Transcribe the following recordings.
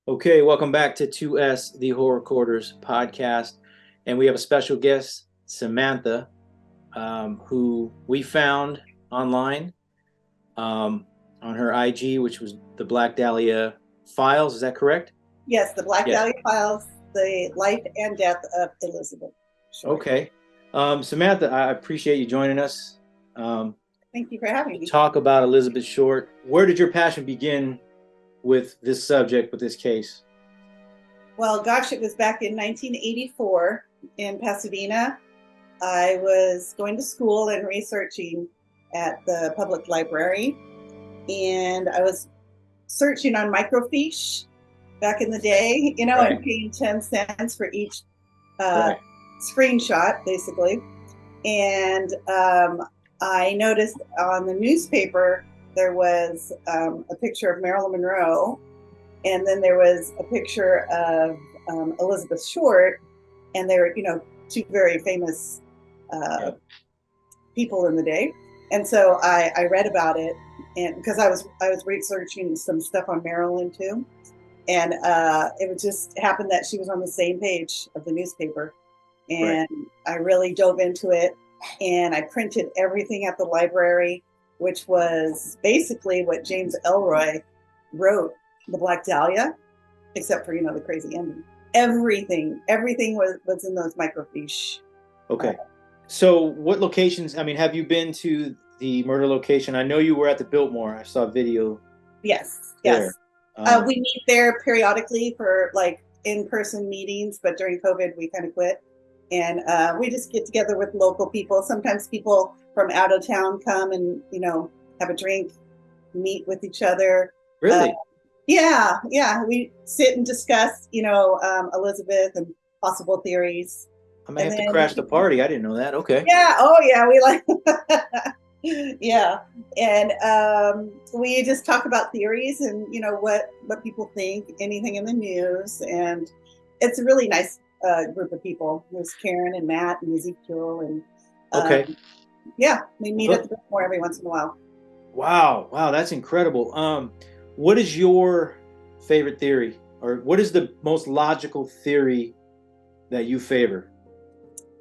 Okay, welcome back to 2S, the Horror Quarters podcast. And we have a special guest, Samantha, who we found online on her IG, which was the Black Dahlia Files. Is that correct? Yes, the Black Yes. Dahlia Files, the life and death of Elizabeth Short. Okay. Samantha, I appreciate you joining us Thank you for having to me. talk about Elizabeth Short. Where did your passion begin with this subject, with this case? Well, gosh, it was back in 1984 in Pasadena. I was going to school and researching at the public library, and I was searching on microfiche back in the day, Right, and paying 10 cents for each uh, right. screenshot, basically. And I noticed on the newspaper there was a picture of Marilyn Monroe, and then there was a picture of Elizabeth Short, and they were, two very famous uh, Yep. people in the day. And so I read about it, and because I was researching some stuff on Marilyn too, and it would just happen that she was on the same page of the newspaper, Right. and I really dove into it, and I printed everything at the library, which was basically what James Elroy wrote, The Black Dahlia, except for the crazy ending. Everything was in those microfiche. Uh, Okay. So, what locations? I mean, have you been to the murder location? I know you were at the Biltmore. I saw a video yes, there. yes. Um, We meet there periodically for like in-person meetings, but during COVID we kind of quit, and we just get together with local people. Sometimes people from out of town come and have a drink, meet with each other. Uh, really? yeah, yeah, we sit and discuss, Elizabeth and possible theories, I may and have to then crash the party. I didn't know that. Okay. yeah, oh yeah, we like yeah, and we just talk about theories and what people think, anything in the news, and it's a really nice group of people. There's Karen and Matt and Ezekiel, and Okay. yeah, we meet at Well, the Biltmore every once in a while. wow. Wow. That's incredible. What is your favorite theory, or what is the most logical theory that you favor?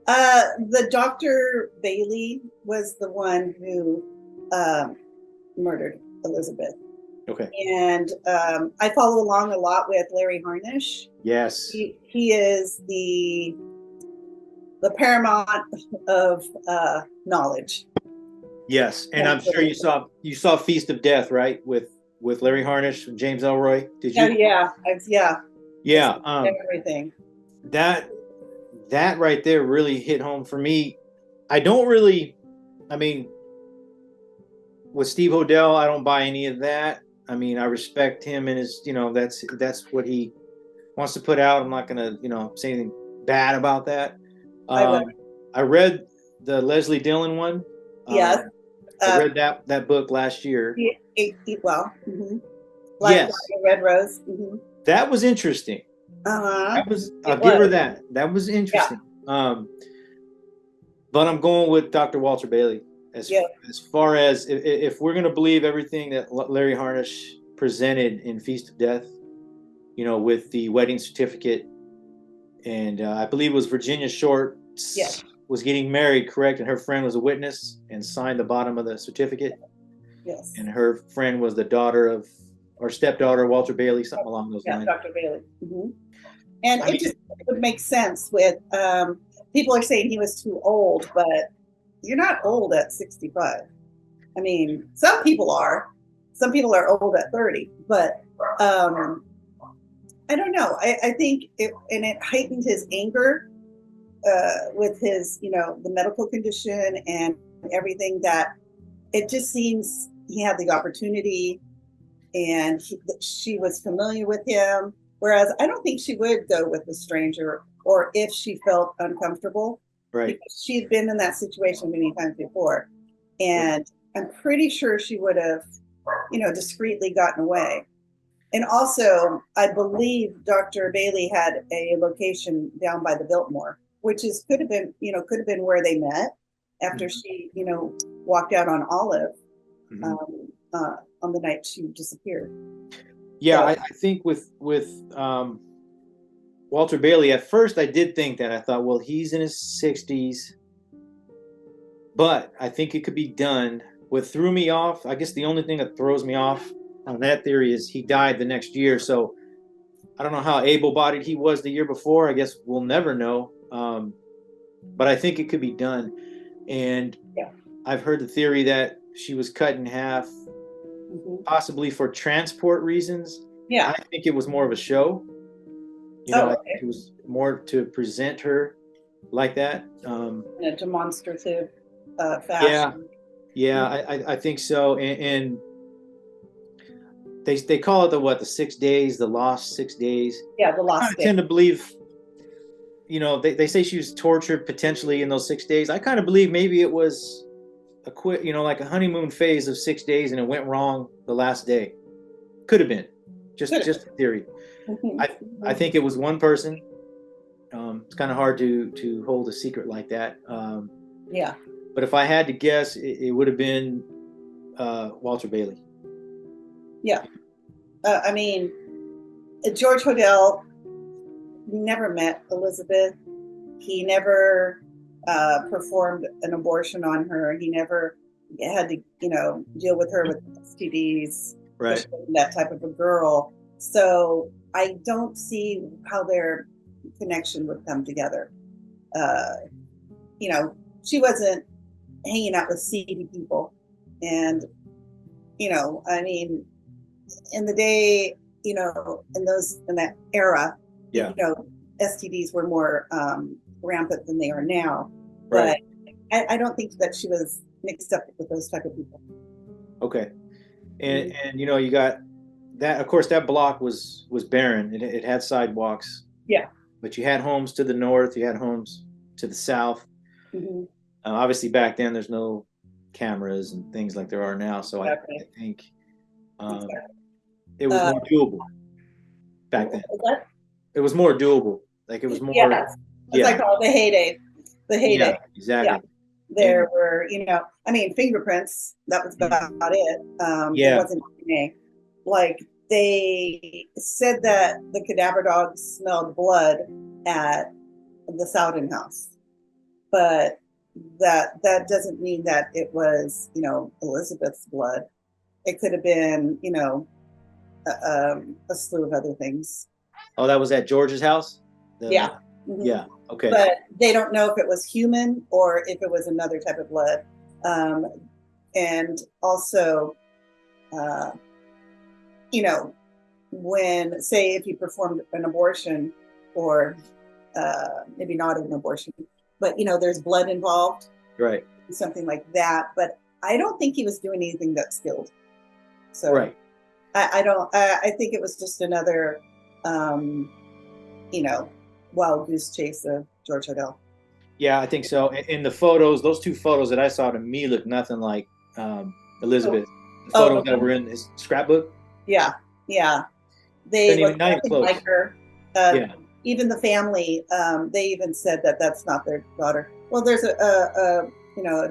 The Dr. Bailey was the one who um, murdered Elizabeth, Okay. and I follow along a lot with Larry Harnish. Yes. He is the paramount of knowledge. Yes. And I'm sure Absolutely. you saw Feast of Death, right? With Larry Harnish and James Elroy. Did Oh you? yeah, yeah. It's Yeah. everything. That that right there really hit home for me. I don't really. I mean, with Steve Hodel, I don't buy any of that. I mean, I respect him and his, that's what he wants to put out. I'm not gonna, say anything bad about that. I would. Um, I read the Leslie Dillon one. Yes. I Uh, read that book last year. eat well. Black Yes, Dahlia, Red Rose. that was interesting. Uh-huh. That was I'll It give her was. that. That was Yeah. interesting. But I'm going with Dr. Walter Bailey as Yeah. as far as if we're going to believe everything that Larry Harnish presented in Feast of Death, with the wedding certificate, and I believe it was Virginia Short Yeah. was getting married, correct? And her friend was a witness and signed the bottom of the certificate, Yes. and her friend was the daughter of or stepdaughter of Walter Bailey, something along those Yeah. lines. Dr. Bailey. And I it mean, just would make sense with people are saying he was too old, but you're not old at 65. I mean, some people are. Some people are old at 30, but um, I don't know. I think it heightened his anger with his, the medical condition and everything that it just seems he had the opportunity and she was familiar with him. Whereas I don't think she would go with a stranger or if she felt uncomfortable right. because she'd been in that situation many times before. And I'm pretty sure she would have, discreetly gotten away. And also, I believe Dr. Bailey had a location down by the Biltmore, which is could have been where they met after Mm-hmm. she, walked out on Olive Mm-hmm. um, on the night she disappeared. Yeah, So I think with Walter Bailey, at first I did think that. I thought, well, he's in his 60s, but I think it could be done. What threw me off, I guess the only thing that throws me off on that theory is he died the next year. So I don't know how able-bodied he was the year before. I guess we'll never know. But I think it could be done. And yeah. I've heard the theory that she was cut in half, possibly for transport reasons. Yeah. I think it was more of a show. Oh, I think okay. it was more to present her like that. In a demonstrative Yeah, fashion. yeah, I think so. And they call it the 6 days, the lost 6 days. Yeah, the I kind lost of day. tend to believe, they say she was tortured potentially in those 6 days. I kind of believe maybe it was like a honeymoon phase of 6 days, and it went wrong the last day. Could have been, just Good. a theory. I think it was one person. It's kind of hard to hold a secret like that. Yeah. But if I had to guess, it would have been Walter Bailey. Yeah. I mean, George Hodel never met Elizabeth. He never performed an abortion on her. He never had to, deal with her with STDs, Right. that type of a girl. So I don't see how their connection would come together. She wasn't hanging out with seedy people. And, I mean, in the day, in that era, Yeah. STDs were more rampant than they are now. Right. But I don't think that she was mixed up with those type of people. Okay. And you got that. Of course, that block was barren. It had sidewalks. Yeah. But you had homes to the north. You had homes to the south. Mm-hmm. Obviously, back then there's no cameras and things like there are now. So Exactly. I think Exactly. it was more doable back then. What? It was more doable. Like it was more. Yes. It's like all the heyday. The heyday. Yeah, exactly. Yeah. There were, fingerprints. That was about it. Yeah. It wasn't DNA. Like they said that the cadaver dogs smelled blood at the Souden house, but that doesn't mean that it was, Elizabeth's blood. It could have been, a slew of other things. Oh, that was at George's house? Yeah. Mm-hmm. Yeah. Okay. But they don't know if it was human or if it was another type of blood. And also, when, say, if you performed an abortion or maybe not an abortion, but, there's blood involved. Right. Something like that. But I don't think he was doing anything that skilled. So right. I think it was just another, wild goose chase of George Hodel. Yeah, I think so. In the photos, those two photos that I saw, to me looked nothing like Elizabeth. The photos that were in his scrapbook. Yeah, yeah. They looked nothing like her. Even the family, they even said that that's not their daughter. Well, there's a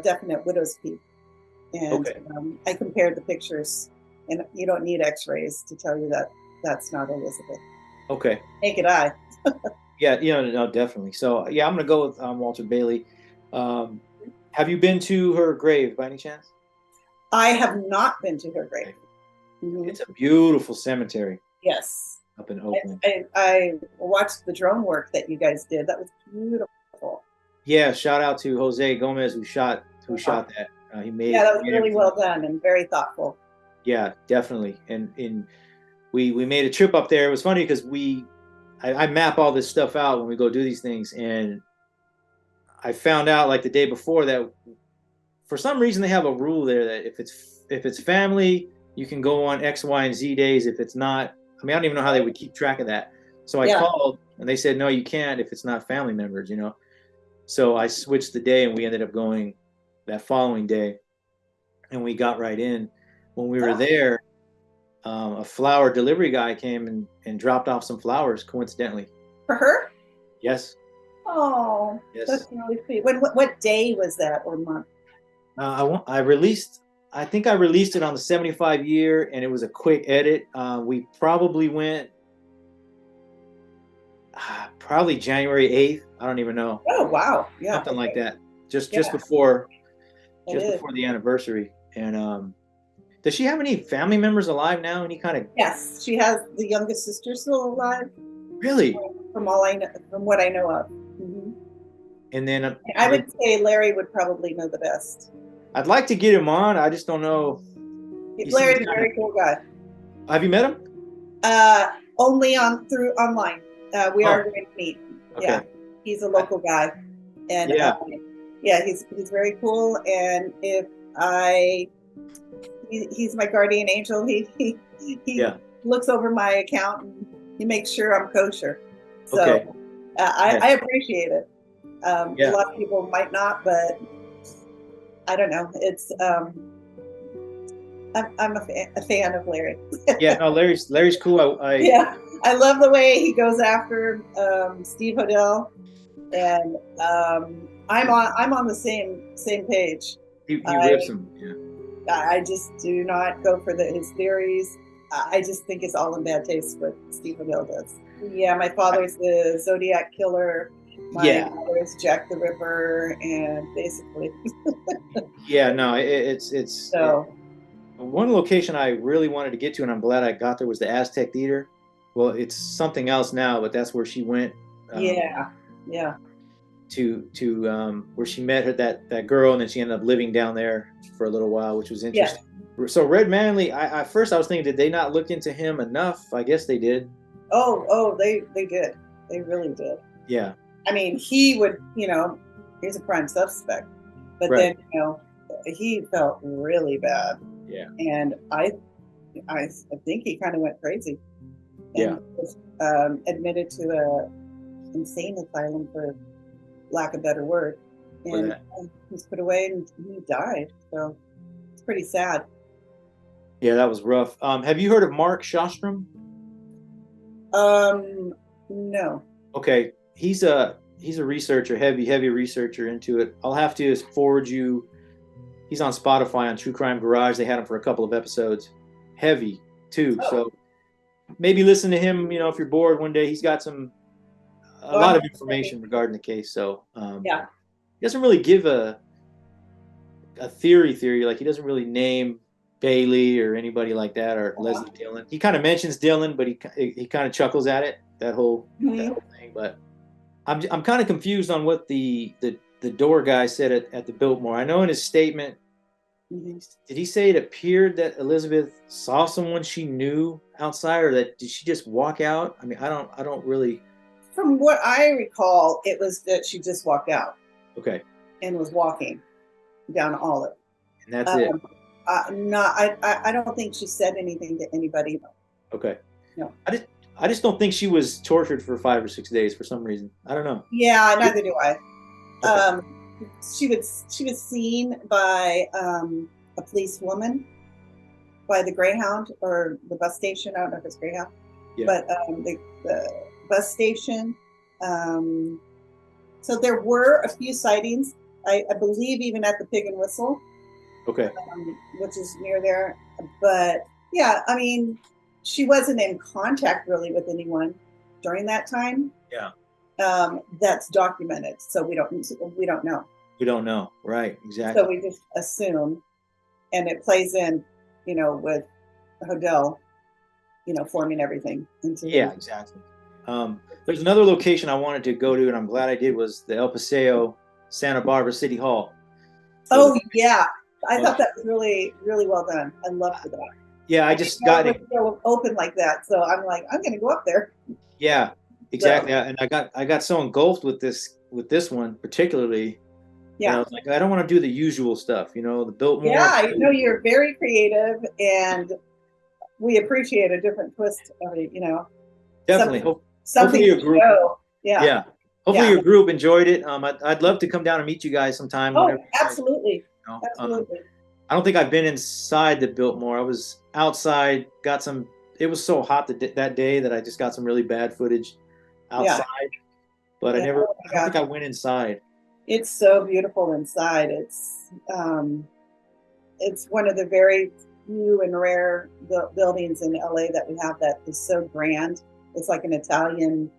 definite widow's peak. And I compared the pictures, and you don't need x-rays to tell you that that's not Elizabeth. Okay. Naked eye. Yeah, no, definitely. So, yeah, I'm going to go with Walter Bailey. Have you been to her grave by any chance? I have not been to her grave. Mm-hmm. It's a beautiful cemetery. Yes. Up in Oakland. I watched the drone work that you guys did. That was beautiful. Yeah, shout out to Jose Gomez who shot that. He made that was really well done and very thoughtful. Yeah, definitely. And we made a trip up there. It was funny because I map all this stuff out when we go do these things, and I found out like the day before that for some reason they have a rule there that if it's family, you can go on X, Y, and Z days. If it's not, I don't even know how they would keep track of that. So I called and they said, no, you can't if it's not family members, So I switched the day and we ended up going that following day, and we got right in. When we were there, a flower delivery guy came and dropped off some flowers coincidentally. For her? Yes. Oh, yes. That's really sweet. What day was that or month? I I think I released it on the 75 year, and it was a quick edit. We probably went probably January 8th. I don't even know, Oh wow, yeah, something like that. Just yeah, before it is. the anniversary. And does she have any family members alive now? Any kind of Yes, she has the youngest sister still alive, really? from all I know, from what I know of. Hmm. And then I would say Larry would probably know the best. I'd like to get him on. I just don't know. He seems Larry's a kind very cool guy. of. Have you met him? Uh, Only on through online. We are Oh, going to meet. Yeah, okay. he's a local guy, and Yeah. yeah, he's very cool. And if I, he's my guardian angel. He Yeah. looks over my account and he makes sure I'm kosher. Okay. So Yeah. I appreciate it. A Yeah. lot of people might not, but I don't know. It's I'm a fan of Larry. Yeah. No, Larry's cool. Yeah, I love the way he goes after Steve Hodel, and I'm on the same page. he I rips him. Yeah. I just do not go for his theories. I just think it's all in bad taste what Steve Hodel does. Yeah, my father's the Zodiac killer. My Yeah. mother is Jack the Ripper, and basically, Yeah. No, it's so one location I really wanted to get to, and I'm glad I got there, was the Aztec Theater. Well, it's something else now, but that's where she went. yeah, yeah, To where she met that girl, and then she ended up living down there for a little while, which was yeah. interesting. So Red Manley, I first I was thinking, did they not look into him enough? I guess they did. Oh, they did. They really did. Yeah. I mean, he would, he's a prime suspect, but Right. then, he felt really bad, Yeah. and I think he kind of went crazy Yeah. and was admitted to a insane asylum, for lack of a better word, For and that. he was put away and he died. So it's pretty sad. Yeah, that was rough. Have you heard of Mark Shostrom? No. Okay, he's a researcher, heavy researcher into it. I'll have to forward you. He's on Spotify on True Crime Garage. They had him for a couple of episodes. Heavy too. Oh, So maybe listen to him. If you're bored one day, he's got a lot of information regarding the case. So yeah, he doesn't really give a theory. Like he doesn't really name Bailey or anybody like that, or Leslie Dillon. He kind of mentions Dillon, but he kind of chuckles at it, that whole thing. But I'm kind of confused on what the door guy said at the Biltmore. I know in his statement, did he say it appeared that Elizabeth saw someone she knew outside, or that did she just walk out? I mean, I don't really. From what I recall, it was that she just walked out Okay. and was walking down Olive. And that's it. No, I don't think she said anything to anybody. Okay. No. I just don't think she was tortured for 5 or 6 days for some reason. I don't know. Yeah, neither do I. Okay. She was seen by a policewoman by the Greyhound or the bus station. I don't know if it's Greyhound, Yeah. but the bus station. So there were a few sightings. I believe even at the Pig and Whistle. Okay. Which is near there. But yeah, I mean, she wasn't in contact really with anyone during that time. Yeah. That's documented, so we don't know. We don't know, right? Exactly. So we just assume, and it plays in, with Hodel, forming everything into. Yeah, exactly. There's another location I wanted to go to, and I'm glad I did, was the El Paseo Santa Barbara City Hall. So yeah, I thought that was really, really well done. I loved that. Yeah, I just got it open like that, so I'm like, I'm going to go up there. Yeah, exactly. So, and I got so engulfed with this one particularly. Yeah, I was like, I don't want to do the usual stuff, the Biltmore. Yeah, I know you're very creative, and we appreciate a different twist of it. Definitely. Hopefully your group. Yeah. Hopefully your group enjoyed it. I'd love to come down and meet you guys sometime. Oh, absolutely. Absolutely. I don't think I've been inside the Biltmore. I was outside. It was so hot that day that I just got some really bad footage outside. Yeah. But I don't think I went inside. It's so beautiful inside. It's it's one of the very few and rare buildings in LA that we have that is so grand. It's like an Italian,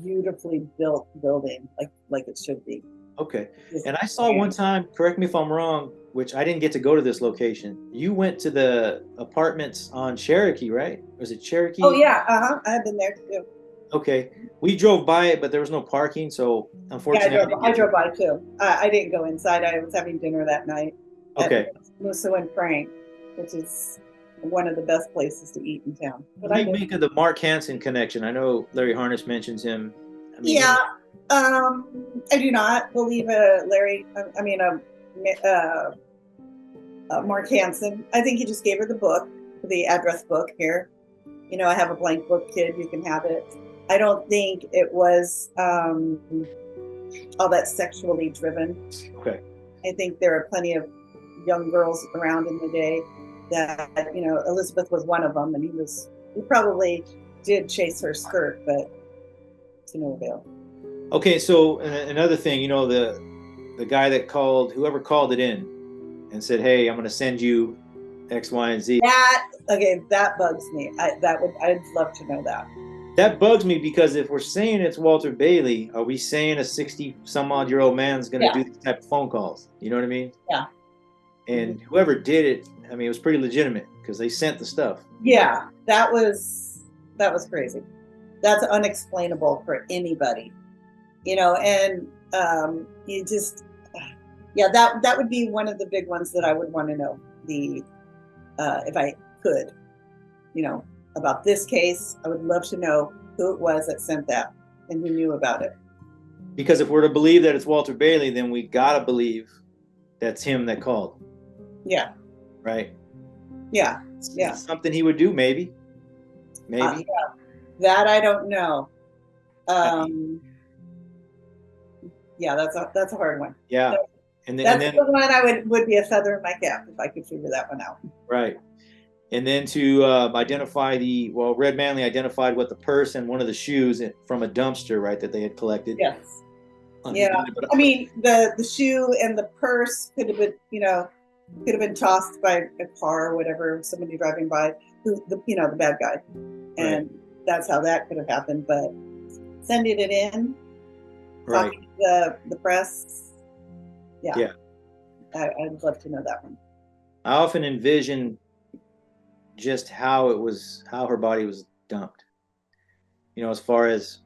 beautifully built building, like it should be. Okay. And I saw one time, correct me if I'm wrong, which I didn't get to go to this location. You went to the apartments on Cherokee, right? Was it Cherokee? Oh yeah, I've been there too. Okay. We drove by it, but there was no parking, so Yeah, unfortunately I drove by too. I didn't go inside. I was having dinner that night Okay. at Musso and Frank, which is one of the best places to eat in town. But What do I you did. make of the Mark Hansen connection? I know Larry Harness mentions him. I mean, Yeah, I do not believe Larry. I mean, Mark Hansen. I think he just gave her the book, the address book here. You know, I have a blank book, kid. You can have it. I don't think it was all that sexually driven. Okay. I think there are plenty of young girls around in the day that, you know, Elizabeth was one of them, and he probably did chase her skirt, but to no avail. Okay, so another thing, you know, the guy that called, whoever called it in and said, "Hey, I'm going to send you X, Y, and Z." That bugs me. I'd love to know that. That bugs me because if we're saying it's Walter Bailey, are we saying a 60 some odd year old man's going to do these type of phone calls? You know what I mean? Yeah. And whoever did it, I mean, it was pretty legitimate because they sent the stuff. Yeah, that was crazy. That's unexplainable for anybody, you know. And you just, yeah, that would be one of the big ones that I would want to know. The if I could, you know, about this case, I would love to know who it was that sent that and who knew about it. Because if we're to believe that it's Walter Bailey, then we gotta believe that's him that called. Yeah. Right. Yeah. Yeah. It's something he would do, maybe. Yeah. That I don't know. Yeah, that's a hard one. Yeah. So that's the one I would be a feather in my cap if I could figure that one out. Right. And then to identify Red Manley identified what the purse and one of the shoes from a dumpster, right, that they had collected. Yes. Yeah. I mean, the shoe and the purse could have been, you know, could have been tossed by a car or whatever, somebody driving by, the bad guy. And that's how that could have happened. But sending it in, talking to the press, yeah. I'd love to know that one. I often envision just how her body was dumped. You know, as far as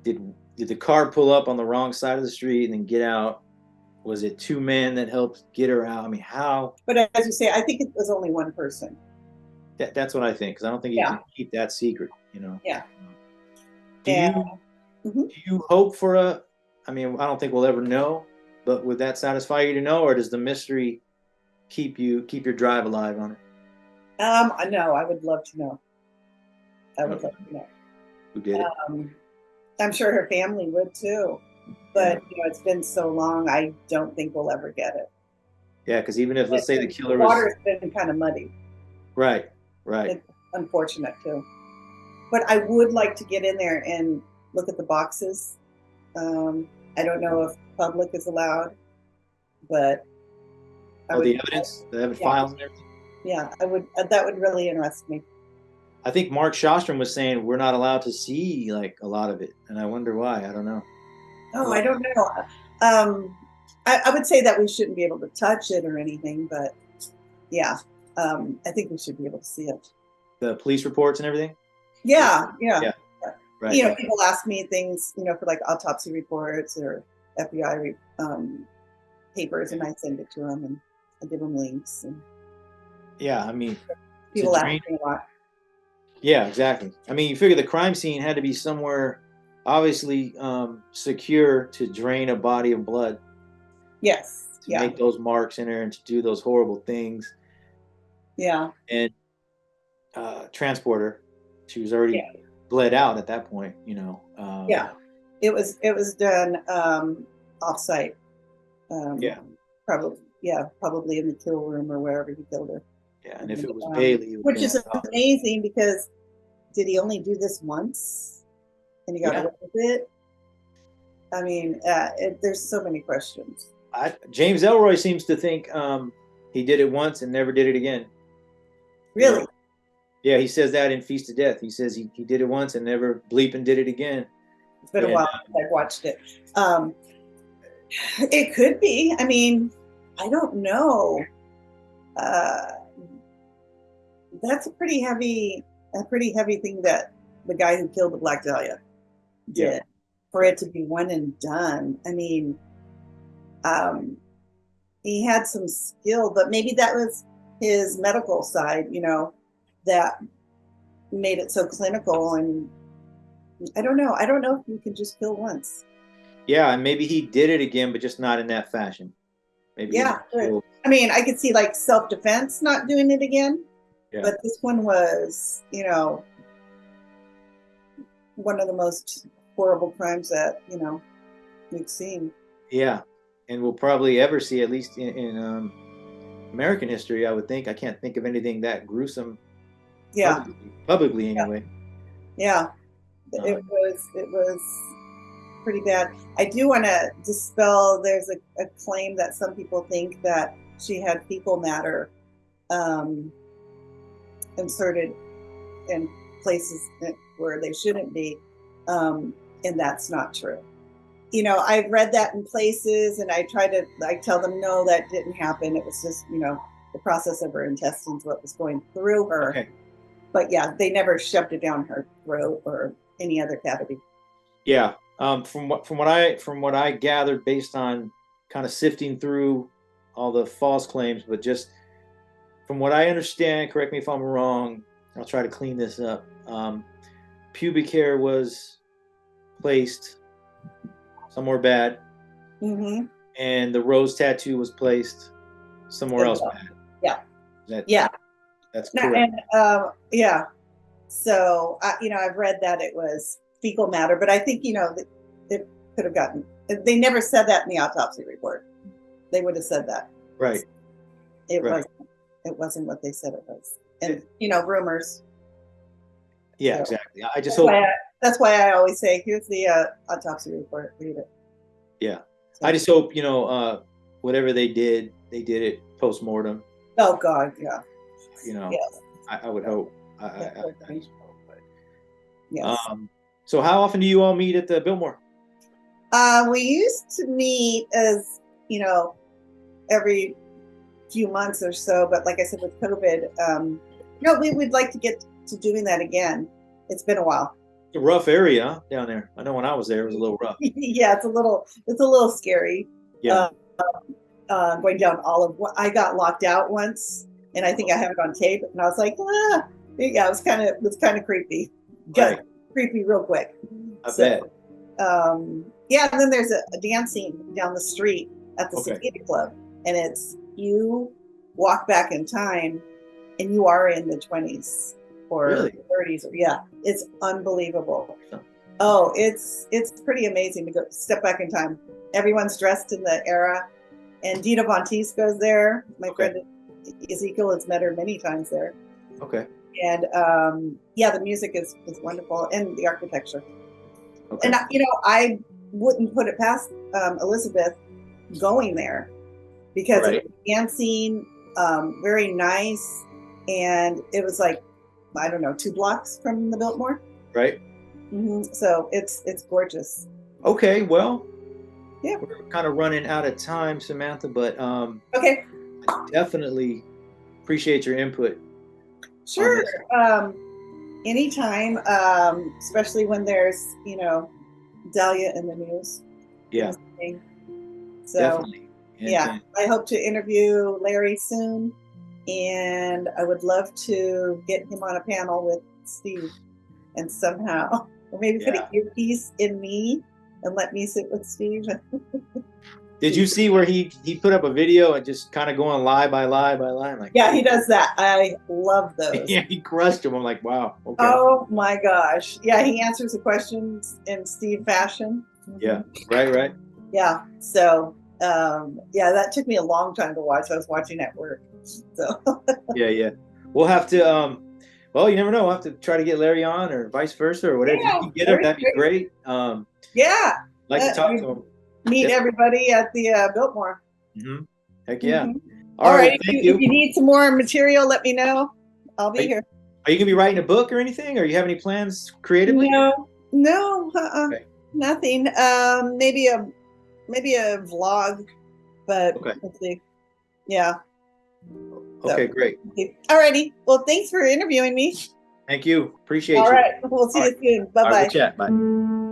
did the car pull up on the wrong side of the street and then get out? Was it two men that helped get her out? I mean, how? But as you say, I think it was only one person. That's what I think, because I don't think you can keep that secret, you know? Yeah. Do you hope for I mean, I don't think we'll ever know, but would that satisfy you to know, or does the mystery keep your drive alive on it? No, I would love to know. I would love to know. Who did it? I'm sure her family would too, but you know, it's been so long. I don't think we'll ever get it. Yeah, because even if, let's say, the killer water's been kind of muddy. Right. It's unfortunate too. But I would like to get in there and look at the boxes. I don't know if public is allowed, but the evidence, the files and everything. Yeah, I would. That would really interest me. I think Mark Shostrom was saying we're not allowed to see like a lot of it, and I wonder why. I don't know. Oh, I don't know. I would say that we shouldn't be able to touch it or anything, but yeah, I think we should be able to see it. The police reports and everything? Yeah. Right. You know, people ask me things, you know, for like autopsy reports or FBI papers, and I send it to them and I give them links. And yeah, I mean, people ask me a lot. Yeah, exactly. I mean, you figure the crime scene had to be somewhere obviously secure to drain a body of blood. Yes. To make those marks in there and to do those horrible things. Yeah. And transporter, she was already bled out at that point, you know. It was done off-site. Probably in the kill room or wherever he killed her. Yeah, and if it was Bailey, which is amazing, because did he only do this once and he got away with it? I mean, there's so many questions. James Elroy seems to think he did it once and never did it again. Really? Yeah, he says that in Feast of Death. He says he did it once and never bleep and did it again. It's been a while since I've watched it. It could be. I mean, I don't know. That's a pretty heavy thing that the guy who killed the Black Dahlia did, for it to be one and done. I mean, he had some skill, but maybe that was his medical side, that made it so clinical. And I don't know. I don't know if you can just kill once. Yeah, and maybe he did it again, but just not in that fashion. Maybe. Yeah. I mean, I could see like self-defense not doing it again. Yeah. But this one was, one of the most horrible crimes that, we've seen. Yeah. And we'll probably ever see, at least in American history, I would think. I can't think of anything that gruesome. Yeah. Publicly anyway. Yeah. It was pretty bad. I do want to dispel, there's a claim that some people think that she had fecal matter inserted in places where they shouldn't be, and that's not true. I've read that in places, and I tell them, no, that didn't happen. It was just, the process of her intestines, what was going through her. Okay. But yeah, they never shoved it down her throat or any other cavity. Yeah. From what I gathered, based on kind of sifting through all the false claims, but just from what I understand, correct me if I'm wrong, I'll try to clean this up. Pubic hair was placed somewhere bad, and the rose tattoo was placed somewhere else bad. Yeah. That's correct. And yeah. So I've read that it was fecal matter, but I think it could have gotten. They never said that in the autopsy report. They would have said that. Right. It wasn't what they said it was, and rumors. Yeah, so, exactly. I just hope. That's why I always say, here's the autopsy report. Read it. Yeah, so, I just hope whatever they did it post-mortem. Oh God, yeah. Yes. I would hope. I just hope. But, yes. So how often do you all meet at the Biltmore? We used to meet as every few months or so, but like I said, with COVID, we would like to get to doing that again. It's been a while. It's a rough area down there. I know when I was there, it was a little rough. Yeah, it's a little scary. Yeah. Going down I got locked out once, and I think I have it on tape, and I was like, yeah, it was kind of creepy. Got creepy real quick. I bet. Yeah, and then there's a dancing down the street at the Cicada Club, and it's you walk back in time, and you are in the 20s or 30s. Yeah, it's unbelievable. Oh, it's pretty amazing to go step back in time. Everyone's dressed in the era, and Dita Von Teese goes there. My friend Ezekiel has met her many times there. Okay. And the music is wonderful, and the architecture. Okay. And I wouldn't put it past Elizabeth going there, because it was dancing, very nice, and it was like, I don't know, 2 blocks from the Biltmore. Right. So it's gorgeous. Okay, well, yeah, we're kind of running out of time, Samantha, but okay, I definitely appreciate your input. Sure. Anytime, especially when there's Dahlia in the news. Yeah. So definitely. And I hope to interview Larry soon, and I would love to get him on a panel with Steve, and somehow, or maybe put an earpiece in me and let me sit with Steve. Did you see where he put up a video and just kind of going lie by lie by lie? Like, yeah, he does that. I love those. Yeah, he crushed him. I'm like, wow. Okay. Oh my gosh. Yeah, he answers the questions in Steve fashion. Yeah, right. Yeah. So, that took me a long time to watch. I was watching at work. So. Yeah. We'll have to. Well, you never know. We'll have to try to get Larry on, or vice versa, or whatever. Yeah, if you can get him, that'd be great. Yeah. Like to talk to him. Meet everybody at the Biltmore. Mm-hmm. Heck yeah. Mhm. All All right. right. Well, thank If you. you need some more material, let me know. I'll be here. Are you gonna be writing a book or anything? Or you have any plans creatively? No, no, Okay. nothing. Maybe a vlog, but Okay. let's see. Yeah. So, Okay. Great. okay. All righty. Well, thanks for interviewing me. Thank you. All Appreciate you. right. We'll All see right. you soon. Bye All right. We'll bye. chat. Bye.